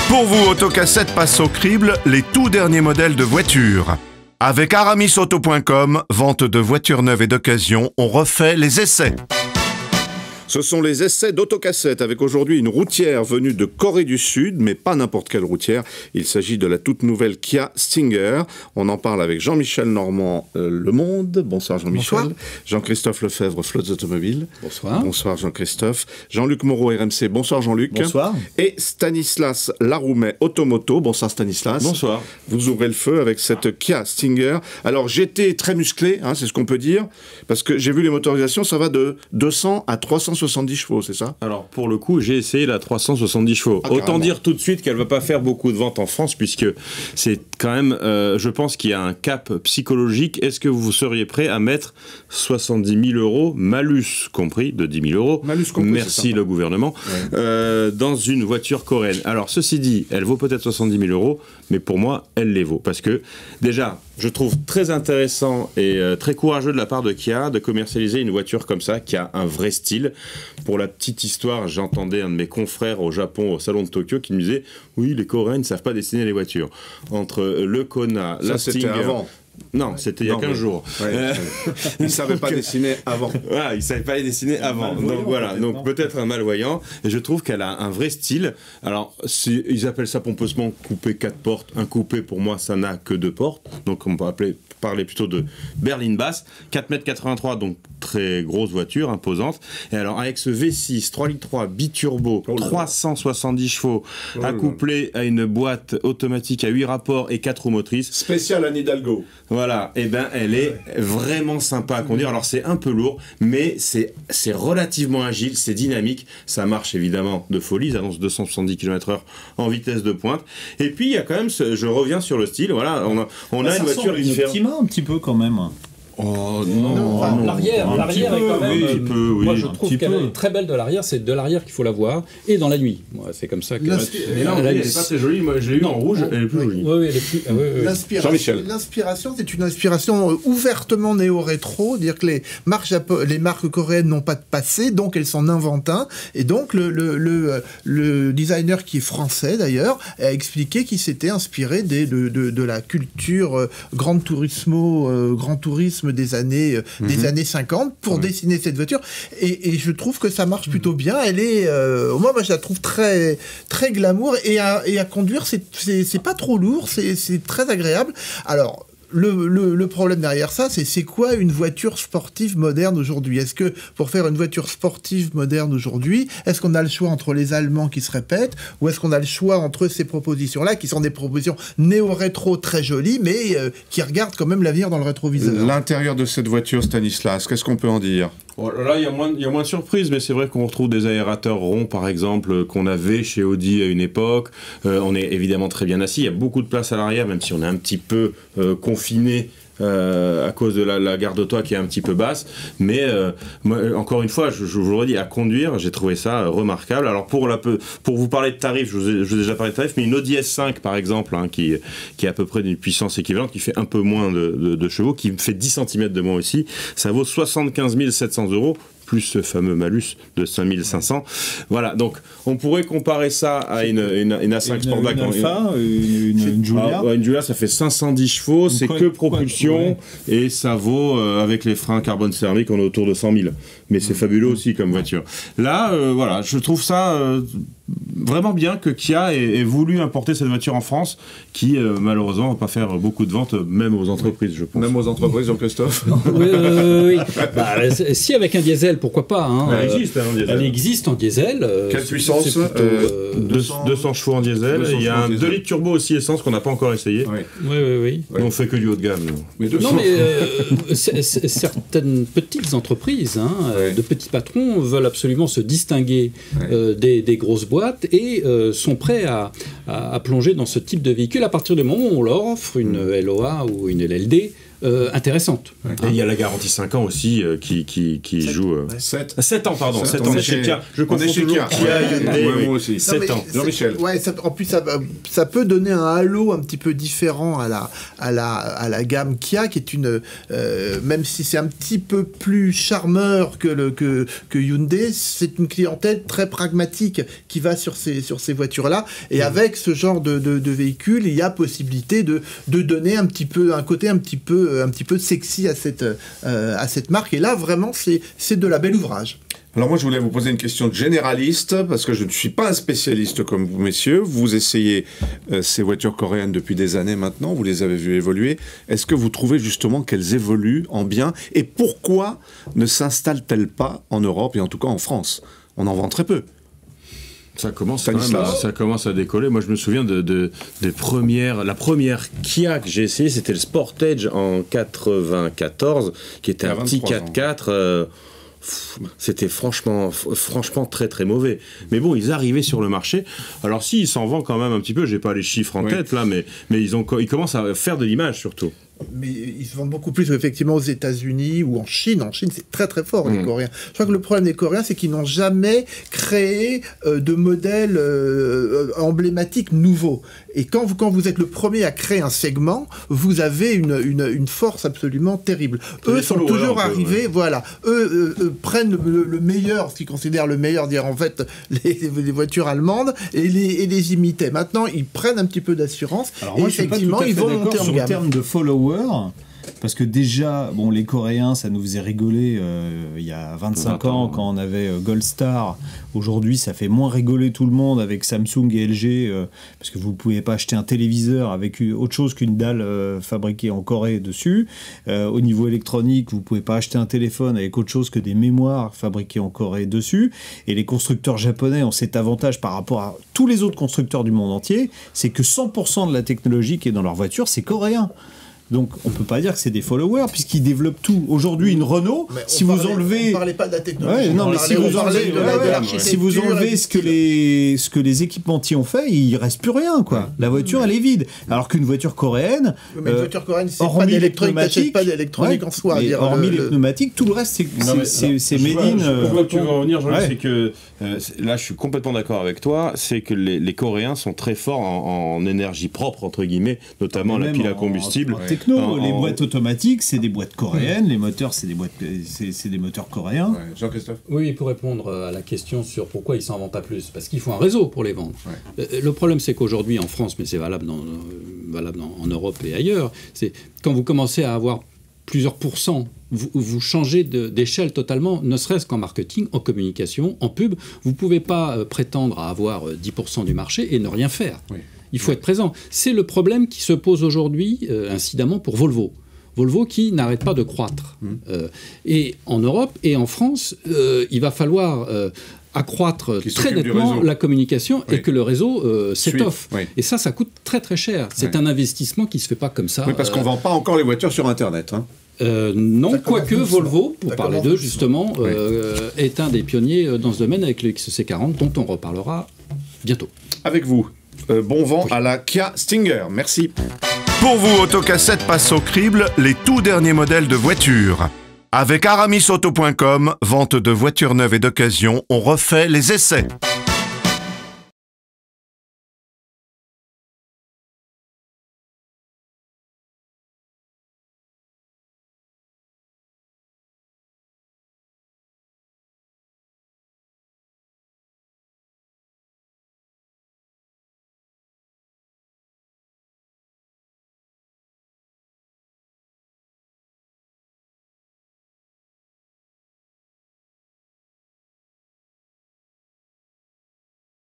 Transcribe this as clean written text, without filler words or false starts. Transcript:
Pour vous, Autocassette passe au crible les tout derniers modèles de voitures. Avec aramisauto.com, vente de voitures neuves et d'occasion, on refait les essais. Ce sont les essais d'Autocassette, avec aujourd'hui une routière venue de Corée du Sud, mais pas n'importe quelle routière. Il s'agit de la toute nouvelle Kia Stinger. On en parle avec Jean-Michel Normand, Le Monde. Bonsoir Jean-Michel. Bonsoir. Jean-Christophe Lefebvre, Flottes Automobiles. Bonsoir. Bonsoir Jean-Christophe. Jean-Luc Moreau, RMC. Bonsoir Jean-Luc. Bonsoir. Et Stanislas Laroumet, Automoto. Bonsoir Stanislas. Bonsoir. Vous ouvrez le feu avec cette Kia Stinger. Alors GT très musclé, c'est ce qu'on peut dire, parce que j'ai vu les motorisations, ça va de 200 à 370 chevaux, c'est ça? Alors pour le coup, j'ai essayé la 370 chevaux. Autant carrément. dire tout de suite qu'elle va pas faire beaucoup de ventes en France, puisque c'est quand même, je pense qu'il y a un cap psychologique. Est-ce que vous seriez prêt à mettre 70 000 euros, malus compris, de 10 000 euros, Malus compris, merci le gouvernement, dans une voiture coréenne? Alors ceci dit, elle vaut peut-être 70 000 euros, mais pour moi, elle les vaut. Parce que déjà, je trouve très intéressant et très courageux de la part de Kia de commercialiser une voiture comme ça, qui a un vrai style. Pour la petite histoire, j'entendais un de mes confrères au Japon, au salon de Tokyo, qui me disait « Oui, les Coréens ne savent pas dessiner les voitures. » Entre le Kona, Ça, la c'était Stinger... avant. Non, c'était il y a 15 jours. Ils ne savaient pas dessiner avant. Voilà, ils ne savaient pas les dessiner avant. Donc voilà, donc peut-être un malvoyant. Et je trouve qu'elle a un vrai style. Alors, ils appellent ça pompeusement coupé 4 portes. Un coupé, pour moi, ça n'a que 2 portes. Donc on peut parler plutôt de berline basse. 4,83 m, donc très grosse voiture, imposante. Et alors, avec ce V6, 3,3 litres biturbo, 370 chevaux, accouplé à une boîte automatique à 8 rapports et 4 roues motrices. Spécial Anne Hidalgo. Voilà, et ben elle est vraiment sympa à conduire. Alors c'est un peu lourd, mais c'est relativement agile, c'est dynamique. Ça marche évidemment de folie, ça annonce 270 km/h en vitesse de pointe. Et puis il y a quand même, je reviens sur le style, voilà, on a une voiture différente. Optima un petit peu quand même. Oh non, L'arrière est quand même. Un petit peu, oui. Moi, je trouve qu'elle est très belle de l'arrière. C'est de l'arrière qu'il faut la voir et dans la nuit. Moi, c'est comme ça que. Mais là, elle est pas très jolie. Moi, je l'ai eu en rouge. Elle est plus jolie. Oui, elle est plus. L'inspiration, c'est une inspiration ouvertement néo-rétro, dire que les marques coréennes n'ont pas de passé, donc elles s'en inventent un. Et donc le designer qui est français d'ailleurs a expliqué qu'il s'était inspiré de la culture grand tourisme des années 50 pour dessiner cette voiture. Et je trouve que ça marche plutôt bien. Elle est, moi, je la trouve très très glamour et à conduire, c'est pas trop lourd, c'est très agréable. Alors, le problème derrière ça, c'est quoi une voiture sportive moderne aujourd'hui? Est-ce que pour faire une voiture sportive moderne aujourd'hui, est-ce qu'on a le choix entre les Allemands qui se répètent, ou est-ce qu'on a le choix entre ces propositions-là, qui sont des propositions néo-rétro très jolies, mais qui regardent quand même l'avenir dans le rétroviseur? L'intérieur de cette voiture, Stanislas, qu'est-ce qu'on peut en dire? Bon, là, il y a moins de surprises, mais c'est vrai qu'on retrouve des aérateurs ronds, par exemple, qu'on avait chez Audi à une époque. On est évidemment très bien assis. Il y a beaucoup de place à l'arrière, même si on est un petit peu confiné à cause de la garde auto qui est un petit peu basse. Mais moi, encore une fois, je vous le redis, à conduire, j'ai trouvé ça remarquable. Alors pour vous parler de tarifs, je vous ai déjà parlé de tarifs, mais une Audi S5 par exemple, qui est à peu près d'une puissance équivalente, qui fait un peu moins de chevaux, qui fait 10 cm de moins aussi, ça vaut 75 700 euros. Plus ce fameux malus de 5500. Voilà, donc on pourrait comparer ça à une A5 Sportback. Une Alpha, une Giulia. Une Giulia, ça fait 510 chevaux, c'est que propulsion, et ça vaut, avec les freins carbone céramique, on est autour de 100 000. Mais c'est fabuleux aussi comme voiture. Là, voilà, je trouve ça vraiment bien que Kia ait voulu importer cette voiture en France, qui malheureusement ne va pas faire beaucoup de ventes, même aux entreprises, je pense. Même aux entreprises, Jean-Christophe. Oui. Si avec un diesel, pourquoi pas, Elle existe, en diesel. Elle existe en diesel. Quelle puissance? 200 chevaux en diesel. Il y a un 2 litres turbo aussi essence qu'on n'a pas encore essayé. Oui. On fait que du haut de gamme. Non, mais certaines petites entreprises, de petits patrons, veulent absolument se distinguer des grosses boîtes et sont prêts à plonger dans ce type de véhicule à partir du moment où on leur offre une LOA ou une LLD intéressante. Et il y a la garantie 5 ans aussi qui joue... 7 ans, pardon. 7 ans chez Kia. Je confonds toujours Kia et Hyundai. Moi aussi. 7 ans. Jean-Michel. Ouais, en plus, ça peut donner un halo un petit peu différent à la gamme Kia, qui est une... même si c'est un petit peu plus charmeur que Hyundai, c'est une clientèle très pragmatique qui va sur ces voitures-là. Et avec ce genre de véhicule, il y a possibilité de donner un côté un petit peu sexy à cette marque. Et là, vraiment, c'est de la belle ouvrage. Alors moi, je voulais vous poser une question de généraliste, parce que je ne suis pas un spécialiste comme vous, messieurs. Vous essayez ces voitures coréennes depuis des années maintenant, vous les avez vues évoluer. Est-ce que vous trouvez justement qu'elles évoluent en bien? Et pourquoi ne s'installent-elles pas en Europe, et en tout cas en France? On en vend très peu. Ça commence à décoller. Moi, je me souviens la première Kia que j'ai essayé, c'était le Sportage en 94, qui était un petit 4x4. C'était franchement très très mauvais. Mais bon, ils arrivaient sur le marché. Alors si, ils s'en vendent quand même un petit peu. J'ai pas les chiffres en tête là, mais ils commencent à faire de l'image surtout. Mais ils se vendent beaucoup plus effectivement aux États-Unis ou en Chine. En Chine, c'est très très fort, les Coréens. Je crois que le problème des Coréens, c'est qu'ils n'ont jamais créé de modèle emblématique nouveau. Et quand vous êtes le premier à créer un segment, vous avez une force absolument terrible. Eux sont toujours arrivés, voilà. Eux prennent le meilleur, ce qu'ils considèrent le meilleur, dire en fait les voitures allemandes, et les imitaient. Maintenant, ils prennent un petit peu d'assurance. Alors et moi, effectivement, ils vont monter en sur gamme. le terme de follower. Parce que déjà, bon, les Coréens, ça nous faisait rigoler il y a 25 ans quand on avait Goldstar. Aujourd'hui, ça fait moins rigoler tout le monde avec Samsung et LG, parce que vous ne pouvez pas acheter un téléviseur avec autre chose qu'une dalle fabriquée en Corée dessus. Au niveau électronique, vous ne pouvez pas acheter un téléphone avec autre chose que des mémoires fabriquées en Corée dessus. Et les constructeurs japonais ont cet avantage par rapport à tous les autres constructeurs du monde entier, c'est que 100% de la technologie qui est dans leur voiture, c'est coréen. Donc, on ne peut pas dire que c'est des followers, puisqu'ils développent tout. Aujourd'hui, une Renault, si vous enlevez... On ne parlait pas de la technologie. Ouais, non, mais si vous enlevez ce que les équipementiers ont fait, il ne reste plus rien, quoi. La voiture, elle est vide. Alors qu'une voiture coréenne... Mais une voiture coréenne, c'est pas d'électronique, t'achètes pas d'électronique en soi. Hormis les pneumatiques, tout le reste, c'est made in... Je vois que tu veux en venir, Jean-Luc, c'est que... là, je suis complètement d'accord avec toi, c'est que les Coréens sont très forts en énergie propre, entre guillemets, notamment la pile à combustible. Les boîtes automatiques, c'est des boîtes coréennes. Les moteurs, c'est des moteurs coréens. Ouais. Jean-Christophe. Oui, pour répondre à la question sur pourquoi ils s'en vendent pas plus, parce qu'il faut un réseau pour les vendre. Ouais. Le problème, c'est qu'aujourd'hui en France, mais c'est valable en Europe et ailleurs, c'est quand vous commencez à avoir plusieurs pourcents, vous changez d'échelle totalement, ne serait-ce qu'en marketing, en communication, en pub. Vous ne pouvez pas prétendre à avoir 10% du marché et ne rien faire. Oui. Il faut être présent. C'est le problème qui se pose aujourd'hui, incidemment, pour Volvo. Volvo qui n'arrête pas de croître. Et en Europe et en France, il va falloir accroître très nettement la communication et que le réseau s'étoffe. Et ça coûte très très cher. C'est un investissement qui ne se fait pas comme ça. Oui, parce qu'on ne vend pas encore les voitures sur Internet. Non, quoique Volvo, pour parler d'eux justement, est un des pionniers dans ce domaine avec le XC40, dont on reparlera bientôt. Avec vous. Bon vent à la Kia Stinger, merci. Pour vous, Autocassette passe au crible les tout derniers modèles de voitures. Avec aramisauto.com, vente de voitures neuves et d'occasion, on refait les essais.